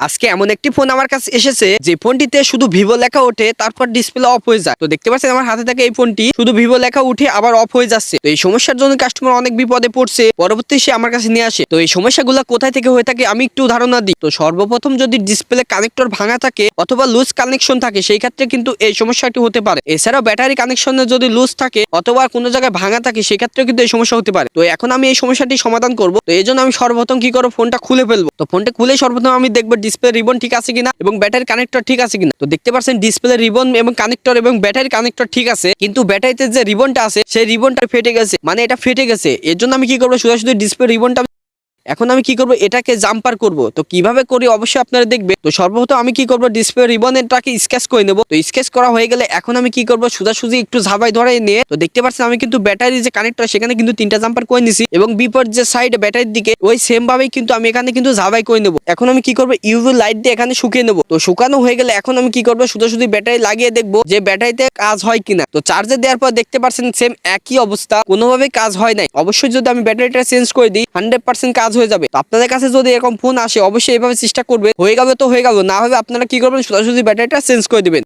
আজকে এমন একটি ফোন আমার কাছে এসেছে যে ফোনটিতে শুধু ভিভো লেখা ওঠে তারপর ডিসপ্লে অফ হয়ে যায়। তো দেখতে পাচ্ছেন আমার হাতে থেকে এই ফোনটি শুধু ভিভো লেখা উঠে আবার অফ হয়ে যাচ্ছে। তো এই সমস্যার জন্য কাস্টমার অনেক বিপদে পড়ছে, পরবর্তী সে আমার কাছে নিয়ে আসে। তো এই সমস্যাগুলো কোথায় থেকে হয়ে থাকে আমি একটু ধারণা দিই। তো সর্বপ্রথম যদি ডিসপ্লে কানেক্টর ভাঙা থাকে অথবা লুজ কানেকশন থাকে সেই ক্ষেত্রে কিন্তু এই সমস্যাটি হতে পারে। এছাড়াও ব্যাটারি কানেকশনে যদি লুজ থাকে অথবা কোনো জায়গায় ভাঙা থাকে সেক্ষেত্রে কিন্তু এই সমস্যা হতে পারে। তো এখন আমি এই সমস্যাটি সমাধান করব। তো এই জন্য আমি সর্বপ্রথম কি করবো, ফোনটা খুলে ফেলবো। তো ফোনটা খুলে সর্বপ্রথম আমি দেখবো ডিসপ্লে রিবন ঠিক আছে কিনা এবং ব্যাটারি কানেক্টর ঠিক আছে কিনা। তো দেখতে পাচ্ছেন ডিসপ্লে রিবন এবং কানেক্টর এবং ব্যাটারি কানেক্টর ঠিক আছে, কিন্তু ব্যাটারিতে যে রিবনটা আছে সেই রিবনটা ফেটে গেছে, মানে এটা ফেটে গেছে। এর জন্য আমি কি করবো, সোজাসুজি ডিসপ্লে রিবনটা এখন আমি কি করব, এটাকে জাম্পার করব। তো কিভাবে করি অবশ্যই আপনারা দেখবে। তো সর্বপ্রথম আমি কি করব, ডিসপ্লে রিবনটাকে স্কেচ করে নেব। তো স্কেচ করা হয়ে গেলে এখন আমি কি করব, সোজাসুজি একটু ঝাবাই ধরে নিয়ে তো দেখতে পাচ্ছেন আমি কিন্তু ব্যাটারি যে কানেক্টর সেখানে কিন্তু তিনটা জাম্পার করে নিছি এবং বিপরীত যে সাইড ব্যাটারির দিকে ওই সেম ভাবেই কিন্তু আমি এখানে কিন্তু ঝাবাই করে নেব। এখন আমি কি করব, ইউভি লাইট দিয়ে এখানে শুকিয়ে নেব। তো শুকানো হয়ে গেলে এখন আমি কি করব, সোজাসুজি ব্যাটারি লাগিয়ে দেখবো যে ব্যাটারিতে কাজ হয় কিনা। তো চার্জে দেওয়ার পর দেখতে পাচ্ছেন সেম একই অবস্থা, কোনোভাবেই কাজ হয় নাই। অবশ্যই যদি আমি ব্যাটারিটা চেঞ্জ করে দিই 100% কাজ হয়ে যাবে। তো আপনাদের কাছে যদি এরকম ফোন আসে অবশ্যই এইভাবে চেষ্টা করবে, হয়ে গেলে তো হয়ে গেল, না হবে আপনারা কি করবেন, সোজাসুজি ব্যাটারিটা চেঞ্জ করে দিবেন।